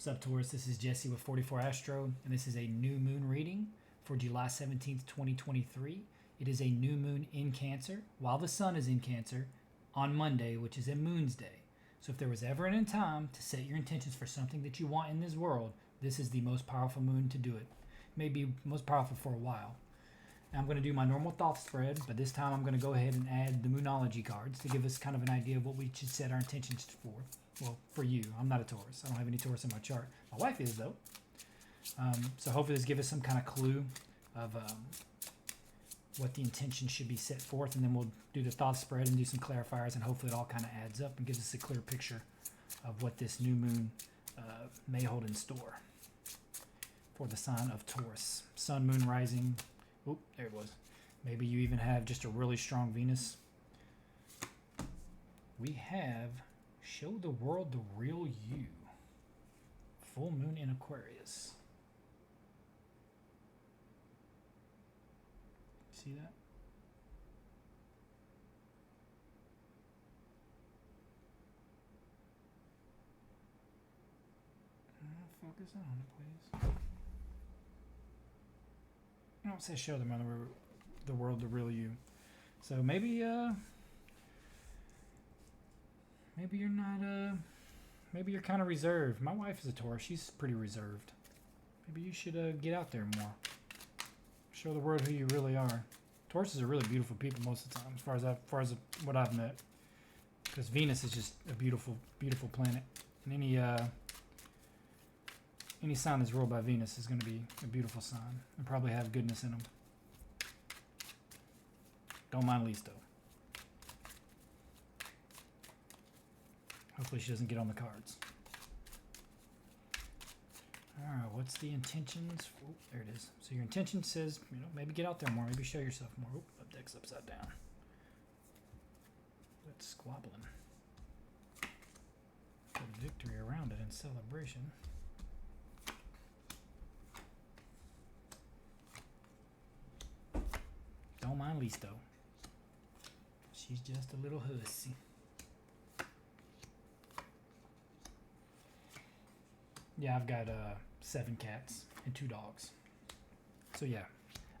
What's up, Taurus? This is Jesse with 44 Astro, and this is a new moon reading for July 17th, 2023. It is a new moon in Cancer, while the sun is in Cancer, on Monday, which is a moon's day. So if there was ever a time to set your intentions for something that you want in this world, this is the most powerful moon to do it. Maybe most powerful for a while. Now I'm going to do my normal thought spread, but this time I'm going to go ahead and add the Moonology cards to give us kind of an idea of what we should set our intentions for. Well, for you. I'm not a Taurus. I don't have any Taurus in my chart. My wife is, though. So hopefully this gives us some kind of clue of what the intention should be set forth, and then we'll do the thought spread and do some clarifiers, and hopefully it all kind of adds up and gives us a clear picture of what this new moon may hold in store for the sign of Taurus. Sun, moon, rising. Oop, there it was. Maybe you even have just a really strong Venus. We have show the world the real you. Full moon in Aquarius. See that? Focus on it, please. I don't say show them the world the real you. So maybe maybe you're not maybe you're kind of reserved. My wife is a Taurus. She's pretty reserved. Maybe you should get out there more. Show the world who you really are. Tauruses are really beautiful people most of the time, as far as what I've met. Because Venus is just a beautiful, beautiful planet. And any sign that's ruled by Venus is going to be a beautiful sign and probably have goodness in them. Don't mind Lise, though. Hopefully she doesn't get on the cards. Alright, what's the intentions? Oh, there it is. So your intention says, maybe get out there more. Maybe show yourself more. Oh, the deck's upside down. That's squabbling. Put a victory around it in celebration. Don't mind Lise, though. She's just a little hussy. Yeah, I've got 7 cats and 2 dogs. So yeah,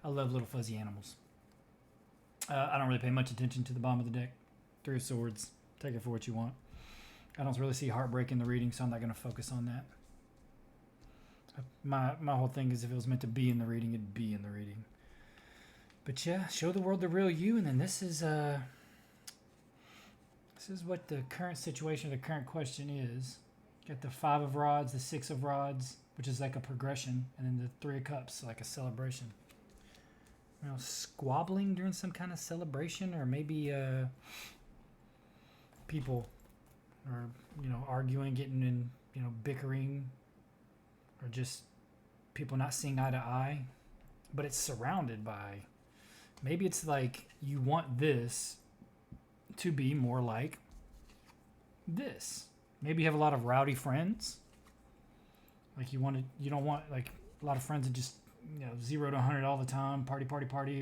I love little fuzzy animals. I don't really pay much attention to the bottom of the deck. 3 of Swords. Take it for what you want. I don't really see heartbreak in the reading, so I'm not going to focus on that. My whole thing is if it was meant to be in the reading, it'd be in the reading. But yeah, show the world the real you, and then this is what the current situation, the current question is. Got the 5 of Rods, the 6 of Rods, which is like a progression, and then the 3 of Cups, like a celebration. Squabbling during some kind of celebration, or maybe people are arguing, getting in bickering, or just people not seeing eye to eye. But it's surrounded by, maybe it's like you want this to be more like this. Maybe you have a lot of rowdy friends. Like you don't want like a lot of friends that just 0 to 100 all the time, party,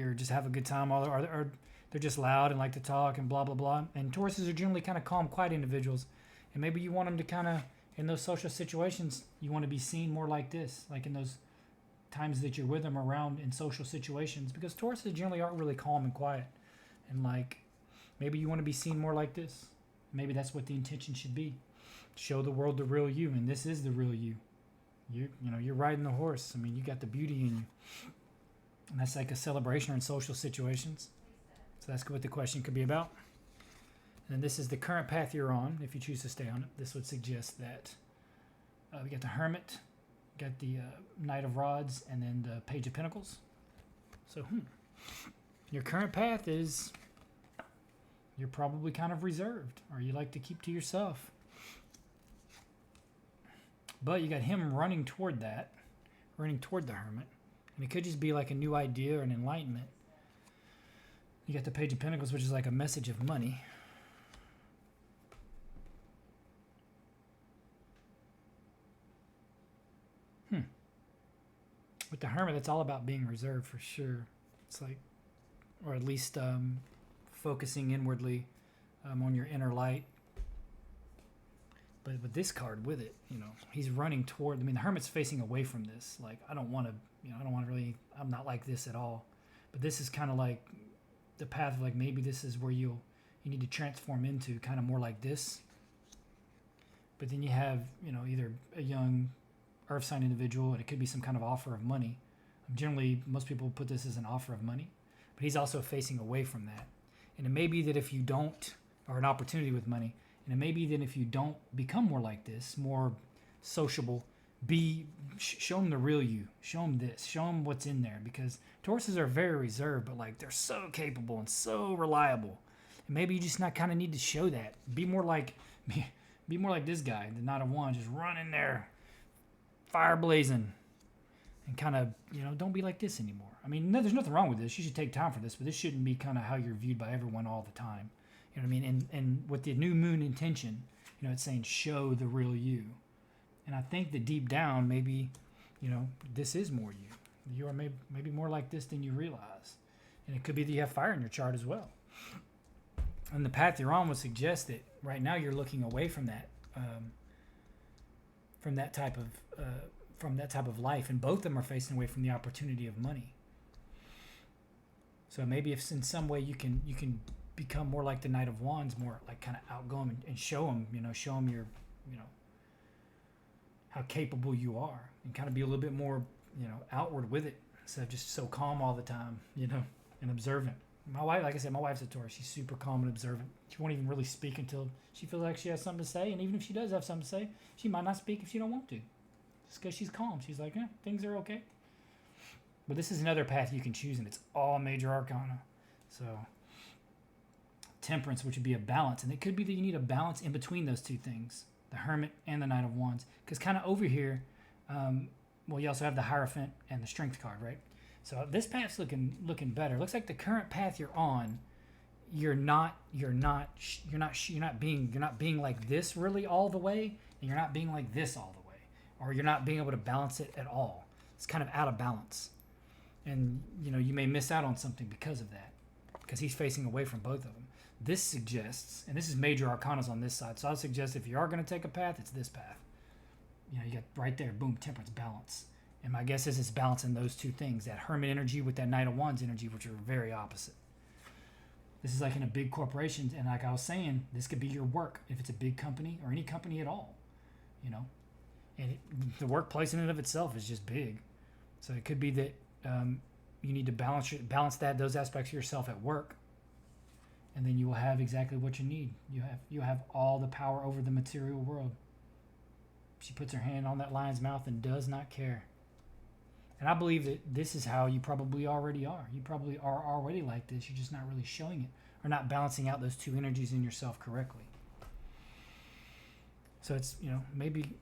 or just have a good time, or they're just loud and like to talk and blah blah blah. And Tauruses are generally kind of calm, quiet individuals, and maybe you want them to kind of, in those social situations, you want to be seen more like this, like in those times that you're with them around in social situations, because Tauruses generally aren't really calm and quiet, and like maybe you want to be seen more like this. Maybe that's what the intention should be. Show the world the real you, and this is the real you. You're riding the horse. I mean, you got the beauty in you, and that's like a celebration in social situations. So that's what the question could be about. And then this is the current path you're on. If you choose to stay on it, this would suggest that we got the Hermit, got the Knight of Rods, and then the Page of Pentacles. So your current path is you're probably kind of reserved, or you like to keep to yourself. But you got him running toward the Hermit. And it could just be like a new idea or an enlightenment. You got the Page of Pentacles, which is like a message of money. With the Hermit, it's all about being reserved for sure. It's like, or at least focusing inwardly on your inner light. But with this card with it, he's running toward. I mean, the Hermit's facing away from this. Like, I don't want to. I don't want to really. I'm not like this at all. But this is kind of like the path of like maybe this is where you need to transform into kind of more like this. But then you have either a young Earth sign individual, and it could be some kind of offer of money. Generally, most people put this as an offer of money, but he's also facing away from that. And it may be that if you don't, or an opportunity with money, and it may be that if you don't become more like this, more sociable, show them the real you. Show them this. Show them what's in there, because Tauruses are very reserved, but like they're so capable and so reliable. And maybe you just not kind of need to show that. Be more like this guy, the Knight of Wands, just run in there, fire blazing, and kind of don't be like this anymore. I mean, there's nothing wrong with this. You should take time for this, but this shouldn't be kind of how you're viewed by everyone all the time. You know what I mean? And with the new moon intention, it's saying show the real you. And I think that deep down, maybe, this is more you. You are maybe more like this than you realize. And it could be that you have fire in your chart as well. And the path you're on would suggest that right now you're looking away from that type of life, and both of them are facing away from the opportunity of money. So maybe if in some way you can become more like the Knight of Wands, more like kind of outgoing, and show them your how capable you are, and kind of be a little bit more outward with it, instead of just so calm all the time, and observant. My wife, like I said, my wife's a Taurus. She's super calm and observant. She won't even really speak until she feels like she has something to say, and even if she does have something to say, she might not speak if she don't want to. Just because she's calm. She's like, things are okay. But this is another path you can choose, and it's all major arcana. So, Temperance, which would be a balance. And it could be that you need a balance in between those two things, the Hermit and the Knight of Wands. Because kind of over here, you also have the Hierophant and the Strength card, right? So this path's looking better. It looks like the current path you're on, you're not being like this really all the way, and you're not being like this all the way, or you're not being able to balance it at all. It's kind of out of balance, and you may miss out on something because of that, because he's facing away from both of them. This suggests, and this is major arcanas on this side, so I'll suggest if you are going to take a path, it's this path. You got right there, boom, Temperance, balance. And my guess is it's balancing those two things, that Hermit energy with that Knight of Wands energy, which are very opposite. This is like in a big corporation, and like I was saying, this could be your work, if it's a big company or any company at all, And the workplace in and of itself is just big. So it could be that you need to balance those aspects of yourself at work, and then you will have exactly what you need. You have all the power over the material world. She puts her hand on that lion's mouth and does not care. And I believe that this is how you probably already are. You probably are already like this. You're just not really showing it, or not balancing out those two energies in yourself correctly. So it's, maybe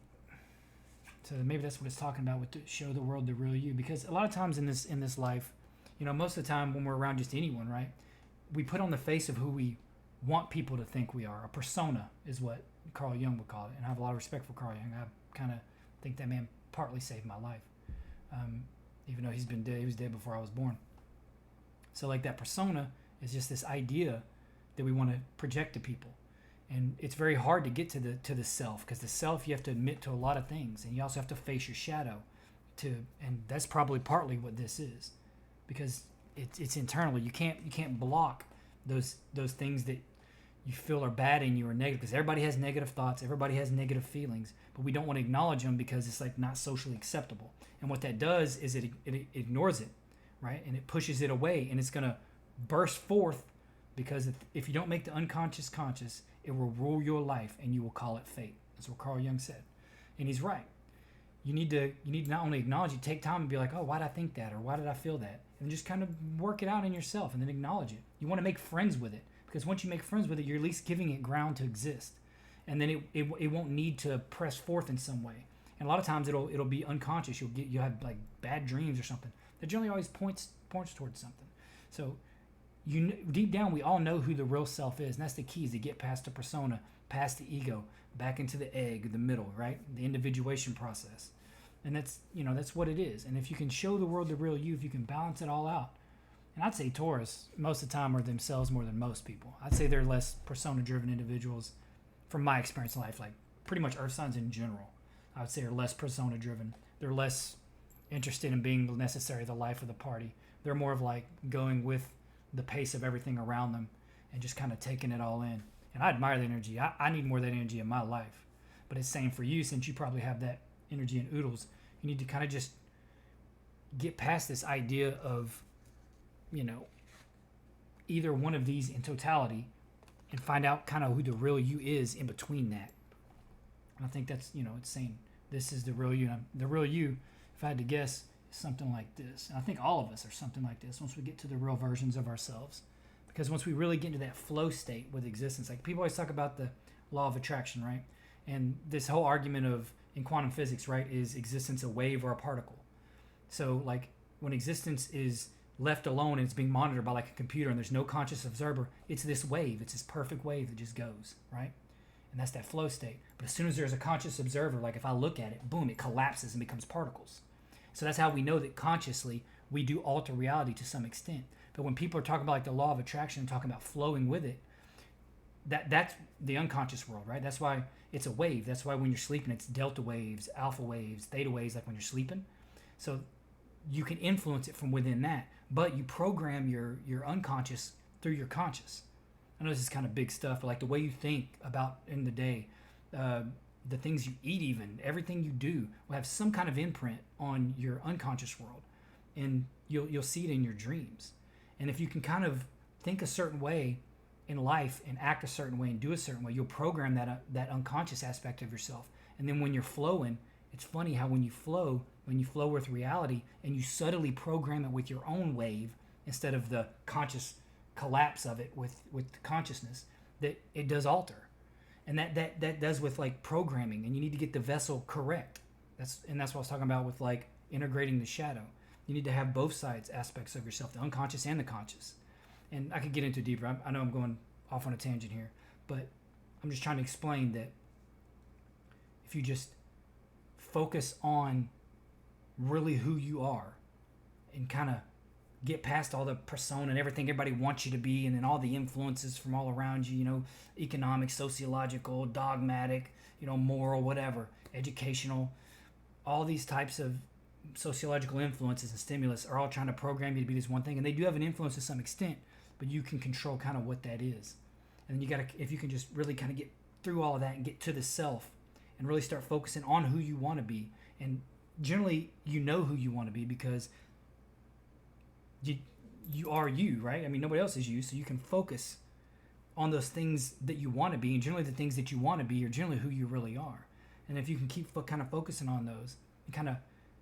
that's what it's talking about with show the world the real you. Because a lot of times in this life, most of the time when we're around just anyone, right, we put on the face of who we want people to think we are. A persona is what Carl Jung would call it. And I have a lot of respect for Carl Jung. I kind of think that man partly saved my life. Even though he's been dead, he was dead before I was born. So like that persona is just this idea that we want to project to people, and it's very hard to get to the self, because the self, you have to admit to a lot of things, and you also have to face your shadow, and that's probably partly what this is, because it's internal. You can't block those things that you feel are bad in you or negative, because everybody has negative thoughts, everybody has negative feelings, but we don't want to acknowledge them because it's like not socially acceptable. And what that does is it ignores it, right? And it pushes it away, and it's going to burst forth, because if you don't make the unconscious conscious, it will rule your life, and you will call it fate. That's what Carl Jung said. And he's right. You need to not only acknowledge it, take time and be like, oh, why did I think that? Or why did I feel that? And just kind of work it out in yourself, and then acknowledge it. You want to make friends with it, because once you make friends with it, you're at least giving it ground to exist. And then it won't need to press forth in some way. And a lot of times it'll be unconscious. You'll have like bad dreams or something. That generally always points towards something. So deep down, we all know who the real self is, and that's the key, is to get past the persona, past the ego, back into the egg, the middle, right? The individuation process. And that's what it is. And if you can show the world the real you, if you can balance it all out, and I'd say Taurus most of the time are themselves more than most people. I'd say they're less persona-driven individuals from my experience in life, like pretty much earth signs in general, I would say, are less persona driven. They're less interested in being necessary the life of the party. They're more of like going with the pace of everything around them and just kind of taking it all in. And I admire that energy. I need more of that energy in my life. But it's same for you, since you probably have that energy in oodles. You need to kind of just get past this idea of, either one of these in totality, and find out kind of who the real you is in between that. And I think that's, it's saying this is the real you. And the real you, if I had to guess, is something like this. And I think all of us are something like this once we get to the real versions of ourselves. Because once we really get into that flow state with existence, like people always talk about the law of attraction, right? And this whole argument of, in quantum physics, right, is existence a wave or a particle? So like when existence is left alone and it's being monitored by like a computer and there's no conscious observer, it's this wave. It's this perfect wave that just goes, right? And that's that flow state. But as soon as there's a conscious observer, like if I look at it, boom, it collapses and becomes particles. So that's how we know that consciously we do alter reality to some extent. But when people are talking about like the law of attraction, talking about flowing with it, that's the unconscious world, right? That's why it's a wave. That's why when you're sleeping, it's delta waves, alpha waves, theta waves, like when you're sleeping. So you can influence it from within that, but you program your unconscious through your conscious. I know this is kind of big stuff, but like the way you think about in the day, the things you eat, even everything you do will have some kind of imprint on your unconscious world, and you'll see it in your dreams. And if you can kind of think a certain way in life and act a certain way and do a certain way, you'll program that unconscious aspect of yourself. And then when you're flowing, it's funny how when you flow with reality and you subtly program it with your own wave instead of the conscious collapse of it with the consciousness, that it does alter. And that does with like programming, and you need to get the vessel correct. That's what I was talking about with like integrating the shadow. You need to have both sides aspects of yourself, the unconscious and the conscious. And I could get into deeper. I know I'm going off on a tangent here, but I'm just trying to explain that if you just focus on really who you are and kind of get past all the persona and everything everybody wants you to be, and then all the influences from all around you, economic, sociological, dogmatic, moral, whatever, educational, all these types of sociological influences and stimulus are all trying to program you to be this one thing, and they do have an influence to some extent, but you can control kind of what that is. And then if you can just really kind of get through all of that and get to the self and really start focusing on who you want to be. And generally you know who you want to be because you are you, right? I mean, nobody else is you, so you can focus on those things that you want to be, and generally the things that you want to be are generally who you really are. And if you can keep kind of focusing on those and kind of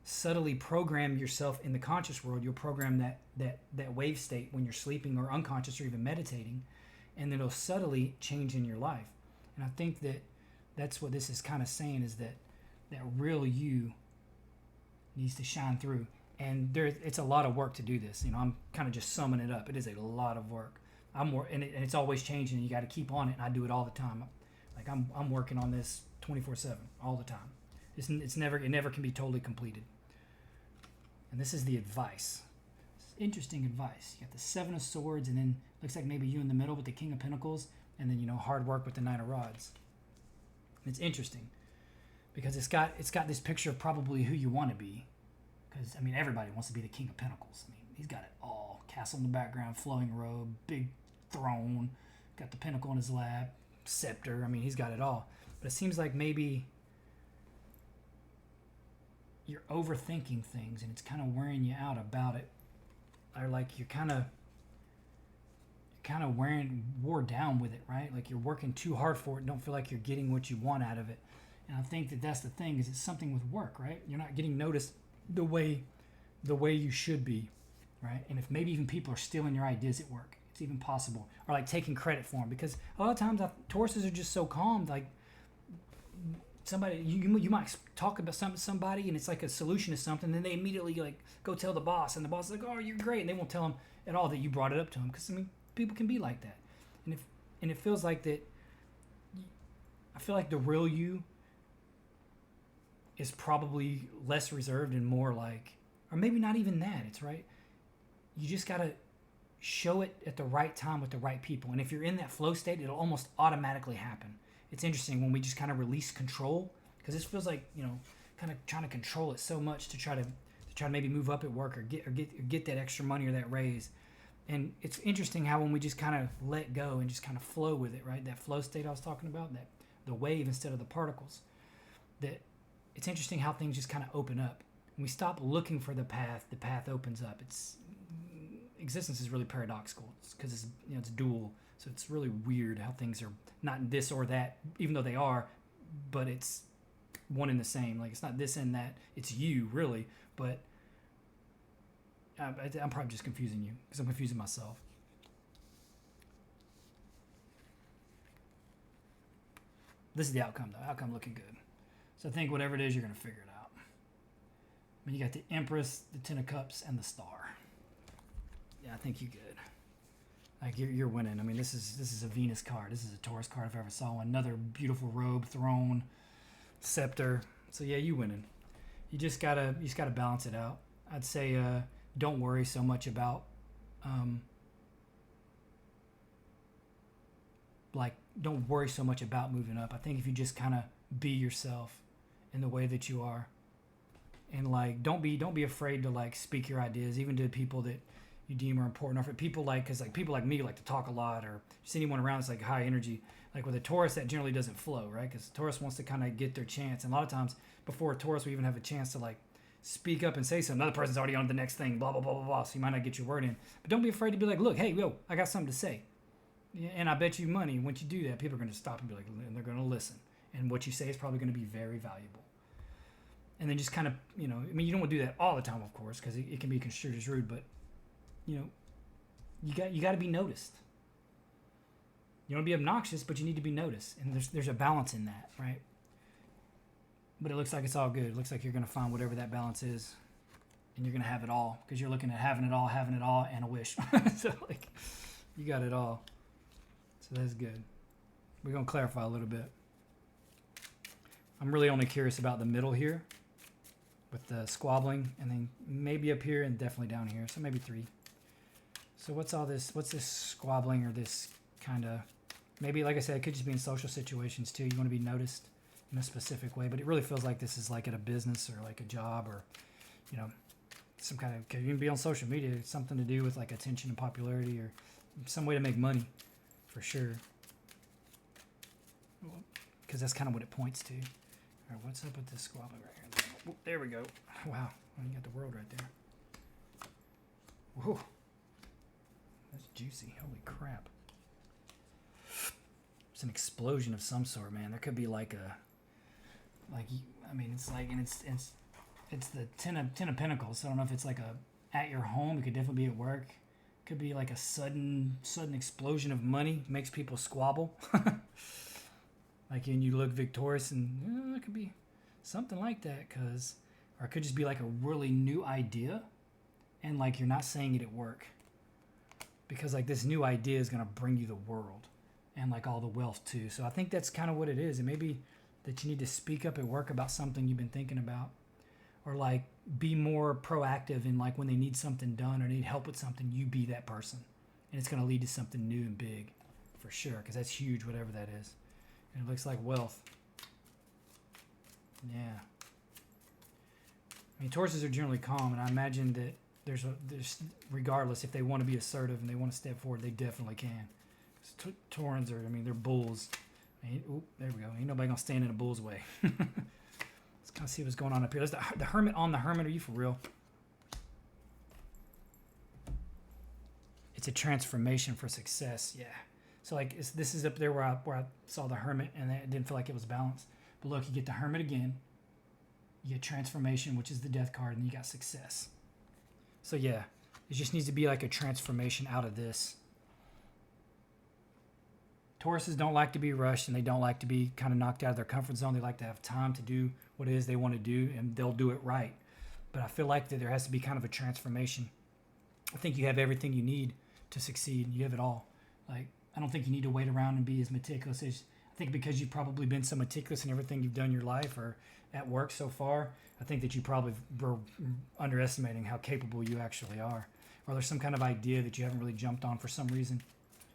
subtly program yourself in the conscious world, you'll program that wave state when you're sleeping or unconscious or even meditating, and then it'll subtly change in your life. And I think that's what this is kind of saying, is that real you needs to shine through. And it's a lot of work to do this. I'm kind of just summing it up. It is a lot of work. And it's always changing, and you got to keep on it. And I do it all the time. Like I'm working on this 24/7 all the time. It never can be totally completed. And this is the advice. It's interesting advice. You got the Seven of Swords, and then looks like maybe you in the middle with the King of Pentacles, and then hard work with the Knight of Rods. It's interesting because it's got this picture of probably who you want to be. Because everybody wants to be the King of Pentacles. He's got it all: castle in the background, flowing robe, big throne, got the pentacle in his lap, scepter. He's got it all. But it seems like maybe you're overthinking things, and it's kind of wearing you out about it, or like you're kind of wore down with it, right? Like you're working too hard for it and don't feel like you're getting what you want out of it. And I think that's the thing, is it's something with work, right? You're not getting noticed the way you should be, right? And if maybe even people are stealing your ideas at work, it's even possible, or like taking credit for them, because a lot of times Tauruses are just so calm. Like somebody, you might talk about somebody, and it's like a solution to something, then they immediately like go tell the boss, and the boss is like, "Oh, you're great," and they won't tell them at all that you brought it up to them, because people can be like that, and it feels like that. I feel like the real you is probably less reserved and more like, or maybe not even that. It's right. You just gotta show it at the right time with the right people, and if you're in that flow state, it'll almost automatically happen. it's interesting when we just kind of release control, because this feels like, kind of trying to control it so much to try to maybe move up at work or get that extra money or that raise. And it's interesting how when we just kind of let go and just kind of flow with it, right? That flow state I was talking about, that the wave instead of the particles, that it's interesting how things just kind of open up. When we stop looking for the path opens up. Existence is really paradoxical because it's dual. So it's really weird how things are not this or that, even though they are, but it's one and the same. Like, it's not this and that. It's you, really. But I'm probably just confusing you because I'm confusing myself. This is the outcome, though. Outcome looking good. So I think whatever it is, you're going to figure it out. I mean, you got the Empress, the Ten of Cups, and the Star. Yeah, I think you're good. Like, you're winning. I mean, this is a Venus card. This is a Taurus card if I ever saw one. Another beautiful robe, throne, scepter. So yeah, you winning. You just gotta balance it out. I'd say don't worry so much about don't worry so much about moving up. I think if you just kind of be yourself in the way that you are, and like don't be afraid to like speak your ideas, even to people that you deem are important, or for people because people like me like to talk a lot, or just anyone around that's like high energy. Like with a Taurus, that generally doesn't flow, right? Because Taurus wants to kind of get their chance, and a lot of times before a Taurus we even have a chance to like speak up and say something, another person's already on the next thing, blah blah blah blah blah. So you might not get your word in, but don't be afraid to be like, look, hey, yo, I got something to say, and I bet you money once you do that, people are going to stop and be like, and they're going to listen, and what you say is probably going to be very valuable. And then just kind of, I mean, you don't want to do that all the time, of course, because it can be construed as rude, but you got to be noticed. You don't want to be obnoxious, but you need to be noticed, and there's a balance in that, right? But it looks like it's all good. It looks like you're going to find whatever that balance is, and you're going to have it all, because you're looking at having it all, and a wish. So like, you got it all. So that's good. We're going to clarify a little bit. I'm really only curious about the middle here with the squabbling, and then maybe up here and definitely down here. So maybe 3. So what's all this? What's this squabbling or this kind of, maybe, like I said, it could just be in social situations too. You want to be noticed in a specific way, but it really feels like this is like at a business or like a job, or, some kind of, could even be on social media. It's something to do with like attention and popularity, or some way to make money for sure. Because that's kind of what it points to. All right, what's up with this squabbling right here? Oh, there we go. Wow, you got the world right there. Whoa. That's juicy. Holy crap. It's an explosion of some sort, man. There could be it's the Ten of Pentacles. So I don't know if it's like at your home. It could definitely be at work. It could be like a sudden explosion of money makes people squabble. And you look victorious, and it could be something like that, or it could just be like a really new idea, and like you're not saying it at work, because like this new idea is going to bring you the world and like all the wealth too. So I think that's kind of what it is. It may be that you need to speak up at work about something you've been thinking about, or like be more proactive in like when they need something done or need help with something, you be that person, and it's going to lead to something new and big for sure, because that's huge, whatever that is. And it looks like wealth. Yeah. I mean, Tauruses are generally calm, and I imagine that there's regardless, if they want to be assertive and they want to step forward, they definitely can. Taurans are, they're bulls. There we go. Ain't nobody gonna stand in a bull's way. Let's kind of see what's going on up here. There's the Hermit on the Hermit. Are you for real? It's a transformation for success. Yeah. So like this is up there where I saw the Hermit, and it didn't feel like it was balanced. But look, you get the Hermit again. You get transformation, which is the Death card, and you got success. So yeah, it just needs to be like a transformation out of this. Tauruses don't like to be rushed, and they don't like to be kind of knocked out of their comfort zone. They like to have time to do what it is they want to do, and they'll do it right. But I feel like that there has to be kind of a transformation. I think you have everything you need to succeed. You have it all. Like, I don't think you need to wait around and be as meticulous as, I think because you've probably been so meticulous in everything you've done in your life or at work so far, I think that you probably were underestimating how capable you actually are. Or there's some kind of idea that you haven't really jumped on for some reason,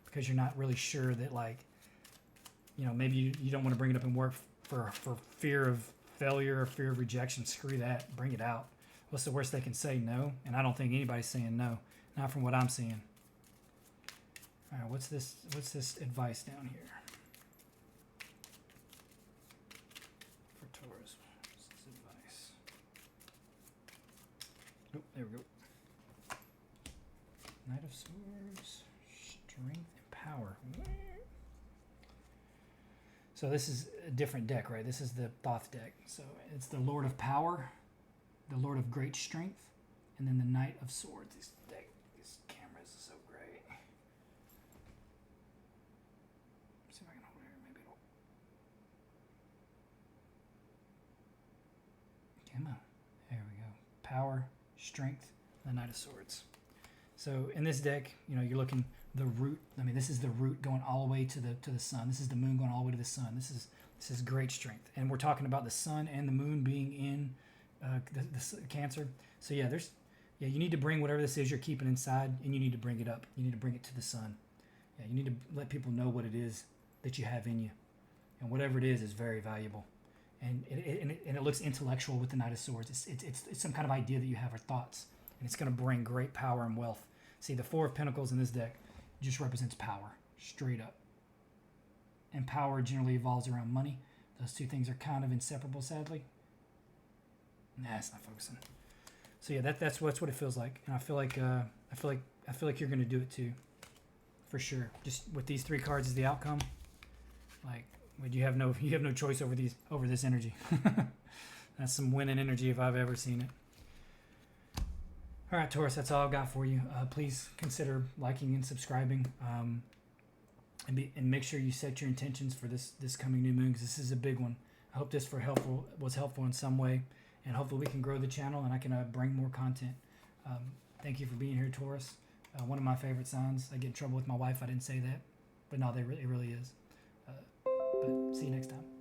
because you're not really sure that maybe you don't want to bring it up in work for fear of failure or fear of rejection. Screw that. Bring it out. What's the worst they can say? No. And I don't think anybody's saying no. Not from what I'm seeing. All right, what's this advice down here? For Taurus. What's this advice? Oh, there we go. Knight of Swords. Strength and power. So this is a different deck, right? This is the Thoth deck. So it's the Lord of Power, the Lord of Great Strength, and then the Knight of Swords. This camera is so great. Let's see if I can hold it here. Maybe it'll... Come on. There we go. Power, Strength, the Knight of Swords. So in this deck, you're looking the root. I mean, this is the root going all the way to the sun. This is the moon going all the way to the sun. This is great strength, and we're talking about the sun and the moon being in the Cancer. So yeah, you need to bring whatever this is you're keeping inside, and you need to bring it up. You need to bring it to the sun. Yeah, you need to let people know what it is that you have in you, and whatever it is very valuable. And it looks intellectual with the Knight of Swords. It's some kind of idea that you have or thoughts, and it's going to bring great power and wealth. See, the Four of Pentacles in this deck just represents power, straight up. And power generally evolves around money. Those two things are kind of inseparable, sadly. Nah, it's not focusing. So yeah, that's what it feels like, and I feel like you're going to do it too, for sure. Just with these three cards as the outcome, like, you have no choice over this energy. That's some winning energy if I've ever seen it. All right, Taurus, that's all I've got for you. Please consider liking and subscribing, and make sure you set your intentions for this coming new moon, because this is a big one. I hope this was helpful in some way, and hopefully we can grow the channel and I can bring more content. Thank you for being here, Taurus. One of my favorite signs. I get in trouble with my wife. I didn't say that, but no, it really is. But see you next time.